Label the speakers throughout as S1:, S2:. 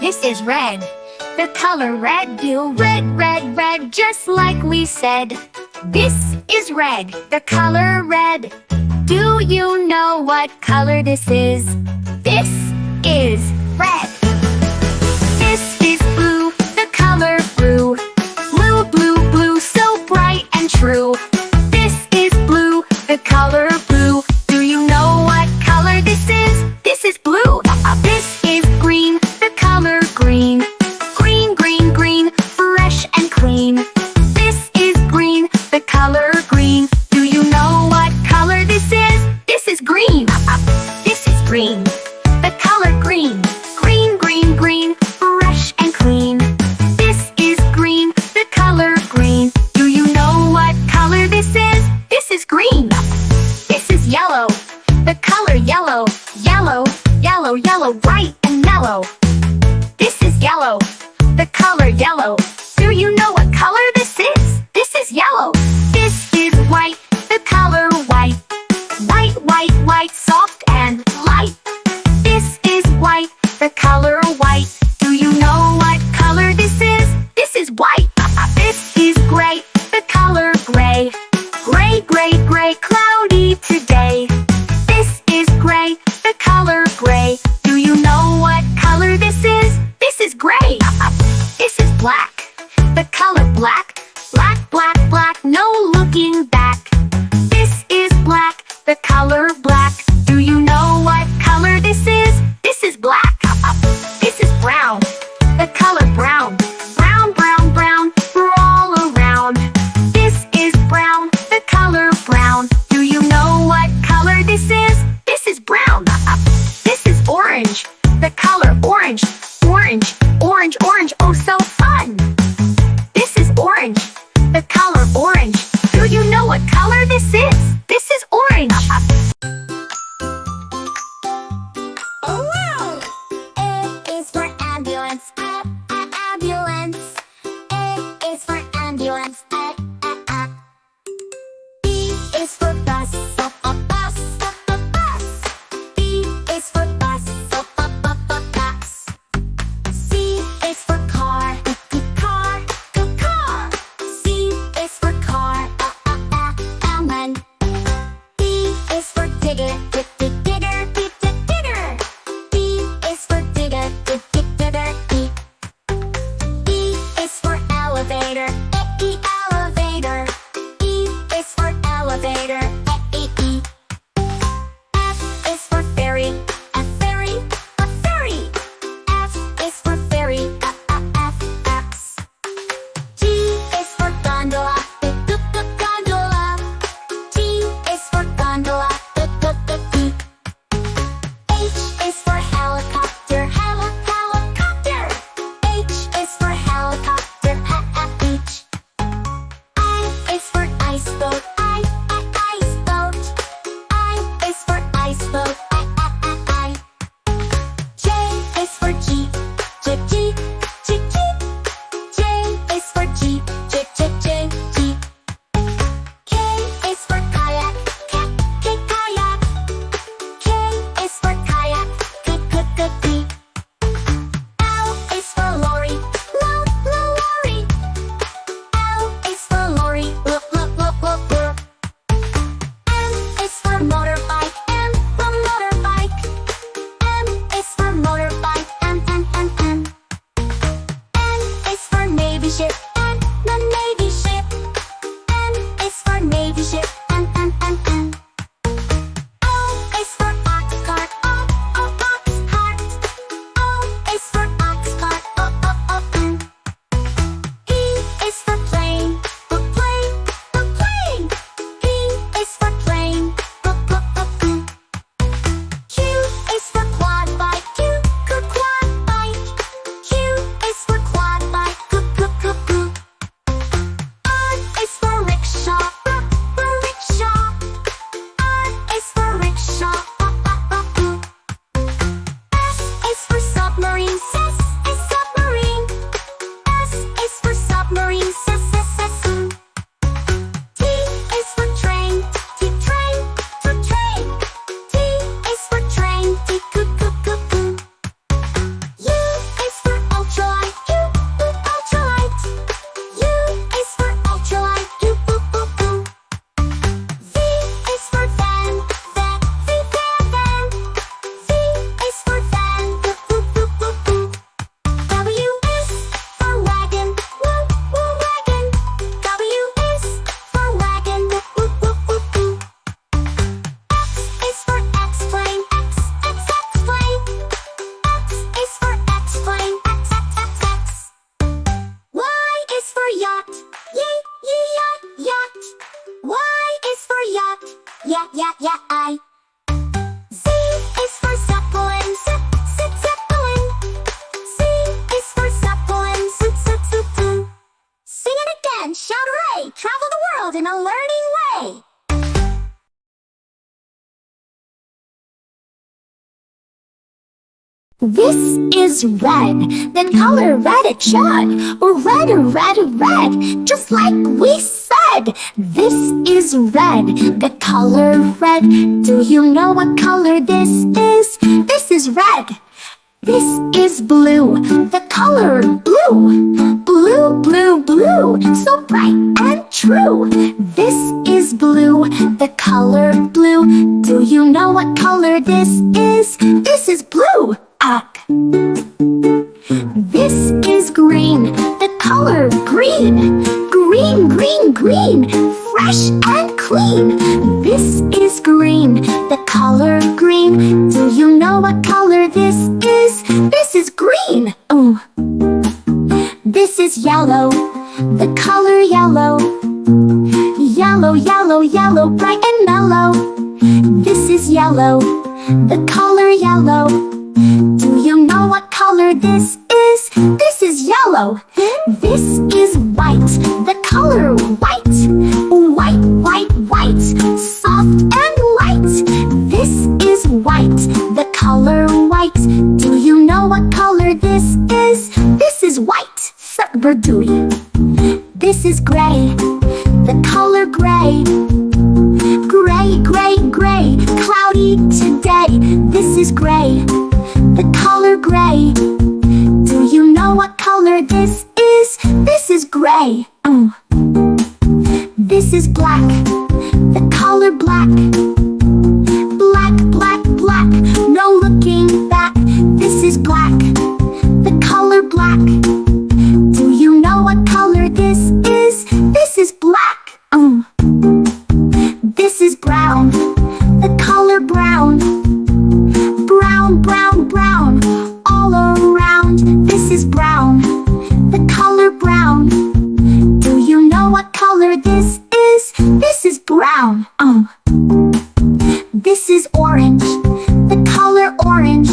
S1: This is red. The color red. Do red, red, red, just like we said. This is red. The color red. Do you know what color this is? This is red. This is blue. The color blue. Blue, blue, blue, so bright and true. This is blue. The color blue. Do you know what color this is? This is blue. This is green. The color green. Green, green, green, fresh and clean. This is green. The color green. Do you know what color this is? This is green. This is green. The color green. Green, green, green, fresh and clean. This is green. The color green. Do you know what color this is? This is green. This is yellow. The color yellow. Yellow, yellow, yellow, bright and mellow. This is yellow. The color yellow. Do you know what color this is? This is yellow. This is white. The color white. White, white, white, soft and light. This is white. The color white. Do you know what color this is? This is white. This is gray. The color gray. Gray, gray, gray, cloudy today. This is gray. The color gray. Do you know what color this is? This is gray. This is black. The color black. Black, black, black, no looking back. This is black. The color black. Do you know what color this is? This is black. This is brown. The color brown. Brown, brown, brown, we're all around. This is brown. The color brown. Do you know what color this is? This is brown. This is orange. The color orange. Orange, orange, orange, oh so fun. This is orange. The color orange. Do you know what color this is? This is orange.
S2: Oh wow! A is for ambulance. Ambulance. A is for ambulance. B is for bus. Bus. B is for bus.
S1: This is red, then color red it should. Red, red, red, just like we said. This is red, the color red. Do you know what color this is? This is red. This is blue, the color blue. Blue, blue, blue, so bright and true. This is blue, the color blue. Do you know what color this is? This is blue. Up. This is green, the color green. Green, green, green, fresh and clean. This is green, the color green. Do you know what color this is? This is green. Oh. This is yellow, the color yellow. Yellow, yellow, yellow, bright and mellow. This is yellow, the color yellow. Do you know what color this is? This is yellow. This is white, the color white. White, white, white, soft and light. This is white, the color white. Do you know what color this is? This is white. Berdui. This is gray, the color gray. Gray, gray, gray, cloudy today. This is gray, the color gray. Do you know what color this is? This is gray. This is black, the color black. Black, black, black, no looking back. This is black, the color black. Do you know what color this is? This is black. This is brown, the color brown. Brown, brown, brown, all around. This is brown, the color brown. Do you know what color this is? This is brown. This is orange, the color orange.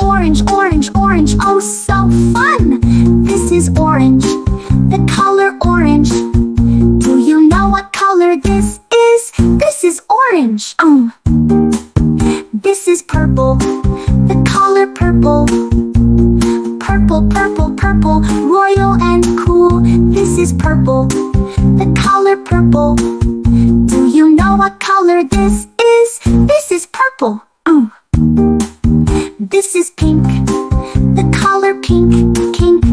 S1: Orange, orange, orange, oh so fun! This is orange, the color orange. Do you know what color this is? This is orange. This is purple, the color purple. Purple, purple, purple, royal and cool. This is purple, the color purple. Do you know what color this is? This is purple. This is pink, the color pink, pink.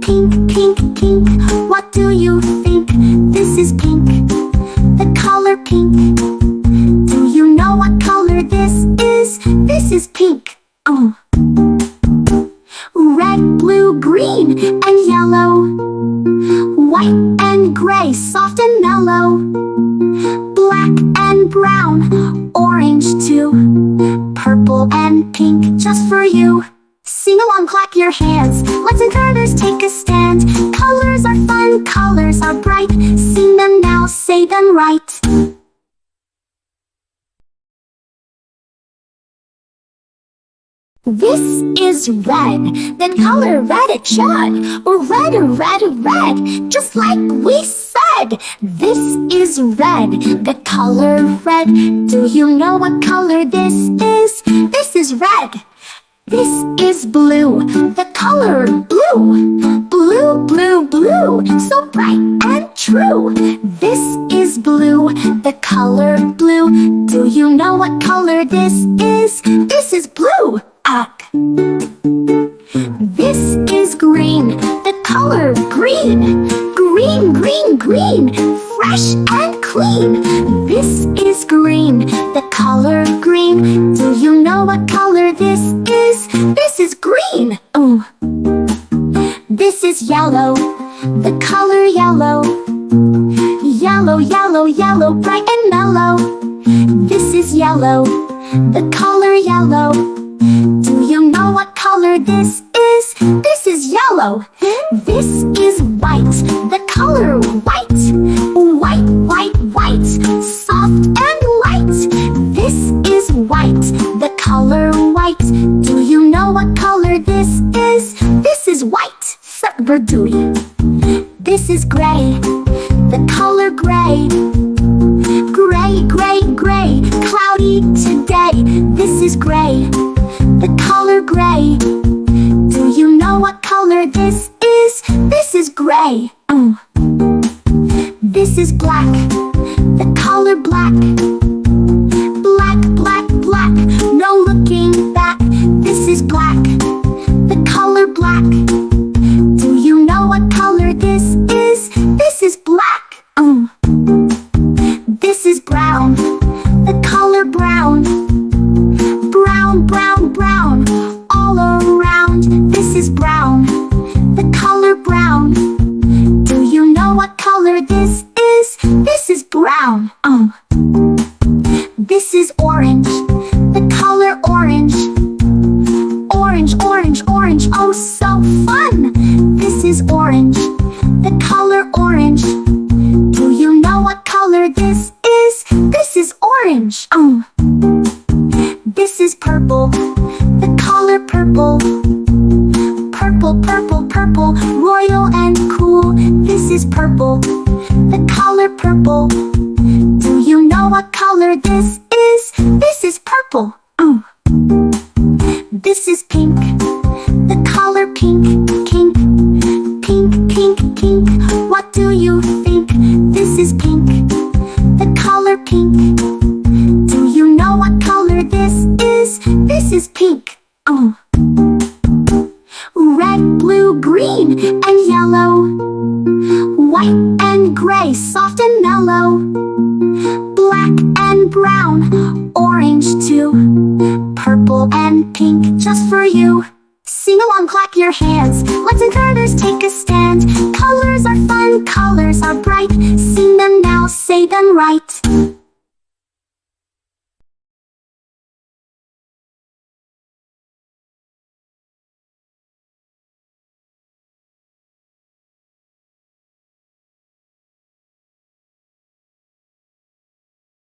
S1: Pink, pink, pink, what do you think? This is pink, the color pink. Do you know what color this is? This is pink. Red, blue, green, and yellow. White and gray, soft and mellow. Black and brown, orange too. Purple and pink, just for you. Sing along, clap your hands. Let's encourage, take a stand. Colors are fun, colors are bright. Sing them now, say them right. This is red, then color red it should. Red, red, red, just like we said. This is red, the color red. Do you know what color this is? This is red. This is blue, the color blue. Blue, blue, blue, so bright and true. This is blue, the color blue. Do you know what color this is? This is blue. Up. This is green, the color green. Green, green, green, fresh and clean. This is green, the color green. Do you know what color this is? This is green. This is yellow, the color yellow. Yellow, yellow, yellow, bright and mellow. This is yellow, the color yellow. Do you know what color this is? This is yellow. This is white, the color white. White, white, white, soft and light. This is white, the color white. Do you know what color this is? This is white. Berdui. This is gray, the color gray. Gray, gray, gray, cloudy today. This is gray, the color color gray. Do you know what color this is? This is gray. This is black. The color black. Black, black, black. No looking back. This is black. The color black. Do you know what color this is? This is black. This is brown. The color brown. Brown, brown, brown. All around. This is brown. The color brown. Do you know what color this is? This is brown. This is orange. The color orange. Orange, orange, orange. Oh, so fun! This is orange. The color orange. Do you know what color this is? This is orange. This is purple. The color purple. Purple, purple, purple. Royal and cool. This is purple. The color purple. Do you know what color this is? This is purple. This is pink. The color pink. Pink. Pink, pink, pink. What do you think? This is pink. The color pink. Do you know what color this is? This is pink. Red, blue, green, and yellow. White and gray, soft and mellow. Black and brown, orange too. Purple and pink, just for you. Sing along, clap your hands. Let's encourage, take a stand. Colors are fun, colors are bright. Sing them now, say them right.